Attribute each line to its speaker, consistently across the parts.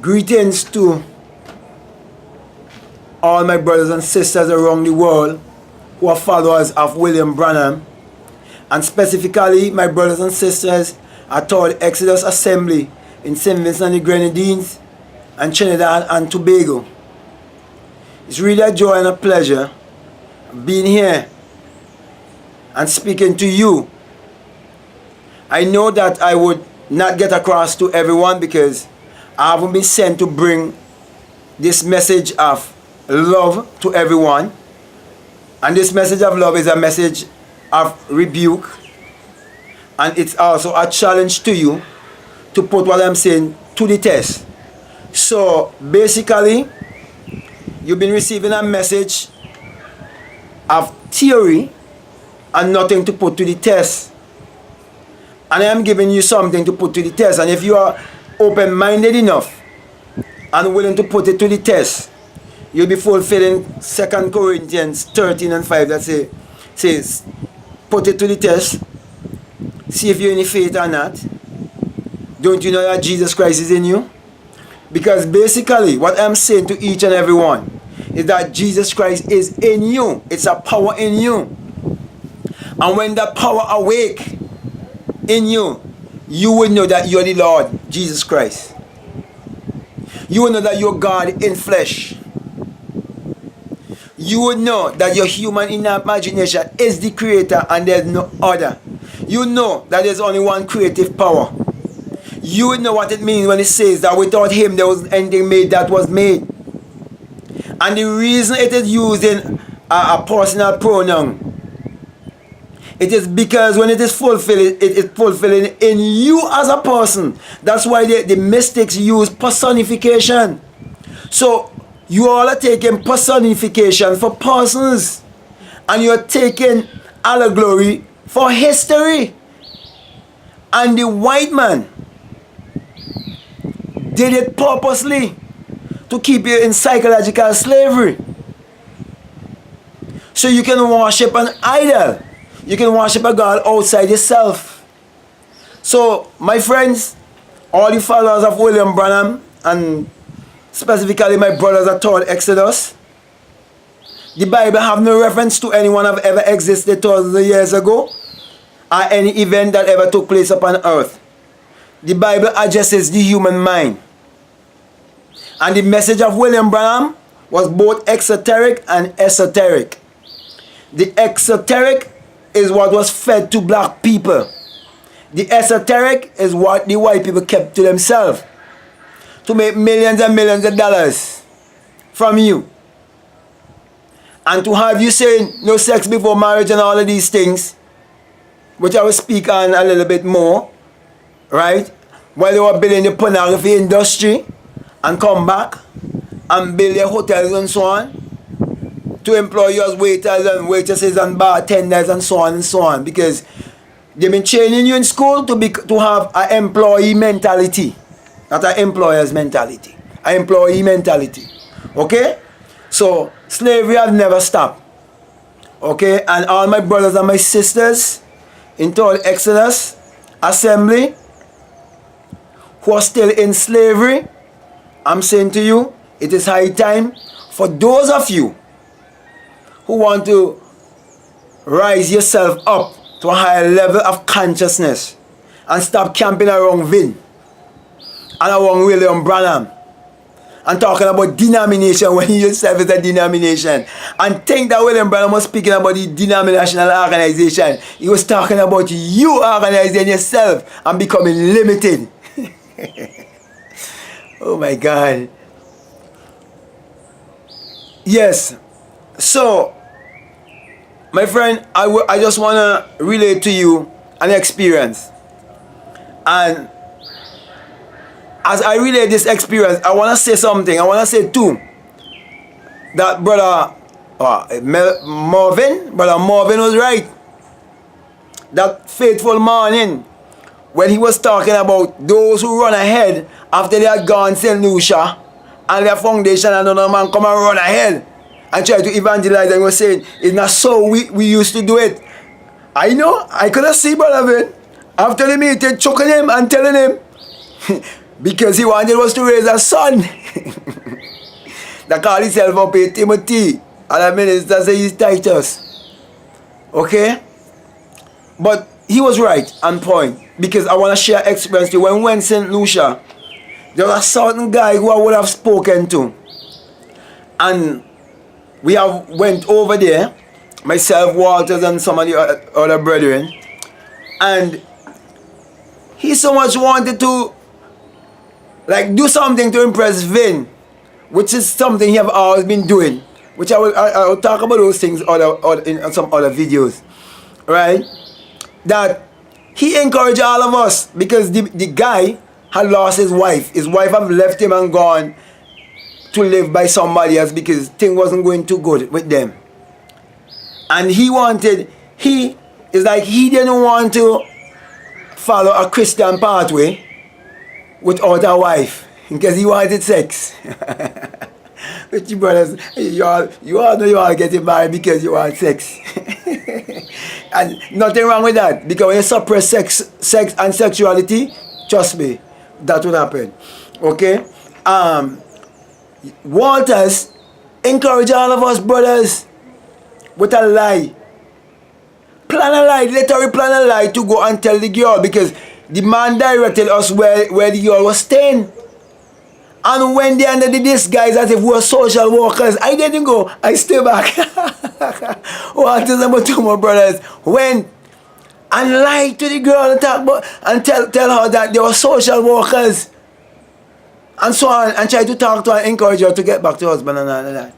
Speaker 1: Greetings to all my brothers and sisters around the world who are followers of William Branham, and specifically my brothers and sisters at all Exodus Assembly in St. Vincent and the Grenadines and Trinidad and Tobago. It's really a joy and a pleasure being here and speaking to you. I know that I would not get across to everyone because I haven't been sent to bring this message of love to everyone. And this message of love is a message of rebuke. And it's also a challenge to you to put what I'm saying to the test. So basically, you've been receiving a message of theory and nothing to put to the test. And I am giving you something to put to the test. And if you are open-minded enough and willing to put it to the test, you'll be fulfilling 2 Corinthians 13 and 5 that says, put it to the test, see if you're in the faith or not. Don't you know that Jesus Christ is in you? Because basically what I'm saying to each and every one is that Jesus Christ is in you. It's a power in you. And when that power awake in you, you will know that you're the Lord Jesus Christ. You will know that you're God in flesh. You will know that your human imagination is the creator and there's no other. You know that there's only one creative power. You will know what it means when it says that without him there was anything made that was made. And the reason it is using a personal pronoun, it is because when it is fulfilling, it is fulfilling in you as a person. That's why the mystics use personification. So you all are taking personification for persons, and you're taking allegory for history. And the white man did it purposely to keep you in psychological slavery. So you can worship an idol. You can worship a God outside yourself. So, my friends, all the followers of William Branham, and specifically my brothers at all Exodus, the Bible have no reference to anyone have ever existed thousands of years ago, or any event that ever took place upon earth. The Bible addresses the human mind. And the message of William Branham was both exoteric and esoteric. The exoteric is what was fed to black people. The esoteric is what the white people kept to themselves to make millions and millions of dollars from you. And to have you saying no sex before marriage and all of these things, which I will speak on a little bit more, right? While they were building the pornography industry and come back and build their hotels and so on, to employ you as waiters and waitresses and bartenders and so on, because they've been training you in school to have an employee mentality, not an employer's mentality, an employee mentality. Okay? So slavery has never stopped. Okay? And all my brothers and my sisters in all Exodus Assembly who are still in slavery, I'm saying to you, it is high time for those of you who want to rise yourself up to a higher level of consciousness and stop camping around Vin and around William Branham and talking about denomination when you yourself is a denomination, and think that William Branham was speaking about the denominational organization. He was talking about you organizing yourself and becoming limited. Oh my God. Yes. So, my friend, I just want to relate to you an experience. And as I relate this experience, I want to say something. I want to say too, that brother Marvin was right. That fateful morning when he was talking about those who run ahead after they had gone St. Lucia and their foundation, and another man come and run ahead and try to evangelize, and was saying, it's not so we used to do it. I know, I could have seen Brother Ben after the meeting, choking him and telling him, Because he wanted us to raise a son. That call himself up here Timothy. And the minister say he's Titus. Okay? But he was right on point. Because I want to share experience to you. When we went to St. Lucia, there was a certain guy who I would have spoken to. And we have went over there, myself, Walters, and some of the other brethren. And he so much wanted to like do something to impress Vin, which is something he have always been doing. Which I will talk about those things in some other videos. Right? That he encouraged all of us because the guy had lost his wife. His wife had left him and gone to live by somebody else because things wasn't going too good with them. And he didn't want to follow a Christian pathway without a wife because he wanted sex. With you brothers, you all know you all getting married because you want sex. And nothing wrong with that, because when you suppress sex and sexuality, trust me, that will happen. Okay? Walters encourage all of us brothers with a lie. Plan a lie, literally plan a lie to go and tell the girl, because the man directed us where the girl was staying. And when they under the disguise as if we were social workers, I didn't go, I stay back. Walters and two more brothers went and lied to the girl and talk about and tell her that they were social workers. And so on, and try to talk to her and encourage her to get back to her husband and all of that.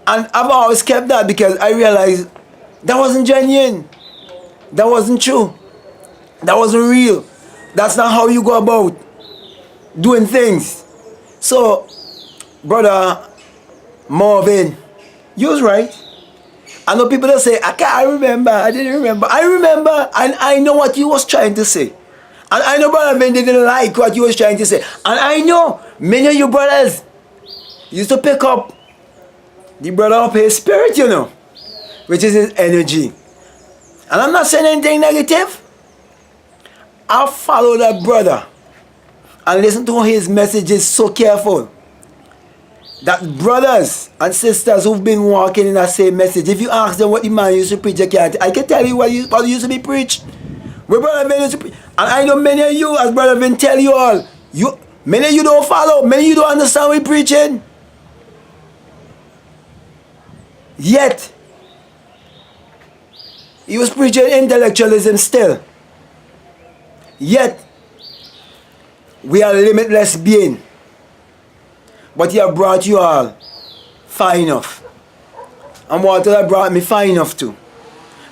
Speaker 1: And I've always kept that because I realized that wasn't genuine. That wasn't true. That wasn't real. That's not how you go about doing things. So, brother Marvin, you was right. I know people that say, I can't remember, I didn't remember. I remember, and I know what you was trying to say. And I know Brother Ben didn't like what you was trying to say. And I know many of you brothers used to pick up the brother of his spirit, you know, which is his energy. And I'm not saying anything negative. I follow that brother and listen to his messages so careful. That brothers and sisters who've been walking in that same message, if you ask them what the man used to preach, I can tell you what used to be preached. Where Brother Ben used to preach. And I know many of you, as Brother Ben tell you all, many of you don't follow, many of you don't understand what we're preaching. Yet, he was preaching intellectualism still. Yet, we are limitless being. But he have brought you all far enough. And Walter have brought me far enough too.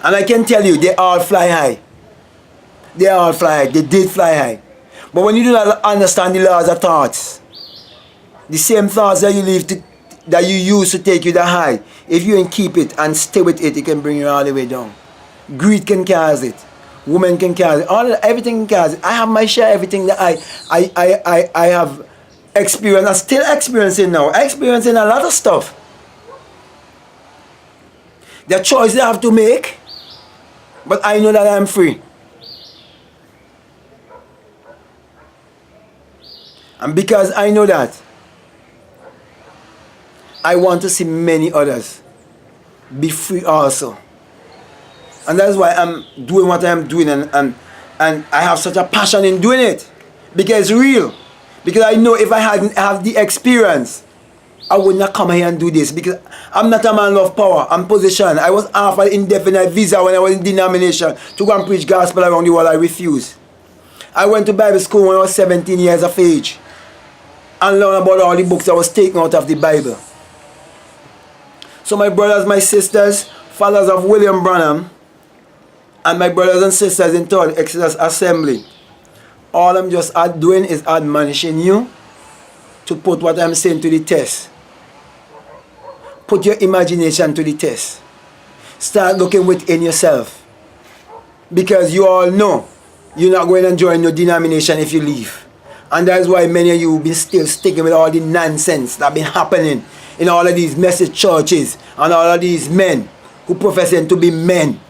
Speaker 1: And I can tell you, they all fly high. They all fly high. They did fly high. But when you do not understand the laws of thoughts, the same thoughts that you use to take you that high, if you can keep it and stay with it, it can bring you all the way down. Greed can cause it. Women can cause it. Everything can cause it. I have my share of everything that I have experienced. I'm still experiencing now. Experiencing a lot of stuff. There are choices I have to make, but I know that I'm free. And because I know that, I want to see many others be free also. And that's why I'm doing what I'm doing, and I have such a passion in doing it. Because it's real. Because I know if I hadn't have the experience, I would not come here and do this. Because I'm not a man of power and position. I was offered indefinite visa when I was in denomination to go and preach gospel around the world. I refused. I went to Bible school when I was 17 years of age and learned about all the books that was taken out of the Bible. So my brothers, my sisters, followers of William Branham, and my brothers and sisters in Third Exodus Assembly, all I'm just doing is admonishing you to put what I'm saying to the test. Put your imagination to the test. Start looking within yourself. Because you all know you're not going to join your denomination if you leave. And that's why many of you have been still sticking with all the nonsense that have been happening in all of these message churches and all of these men who professing to be men,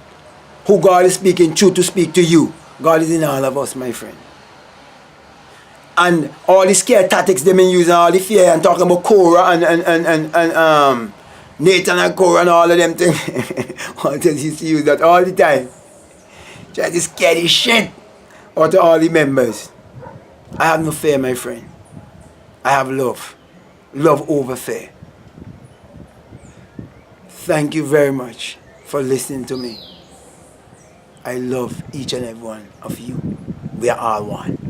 Speaker 1: who God is speaking truth to speak to you. God is in all of us, my friend. And all the scare tactics they've been using, all the fear, and talking about Korah and Nathan and Korah and all of them things. Hunters used to use that all the time. Try to scare the shit out of all the members. I have no fear, my friend. I have love. Love over fear. Thank you very much for listening to me. I love each and every one of you. We are all one.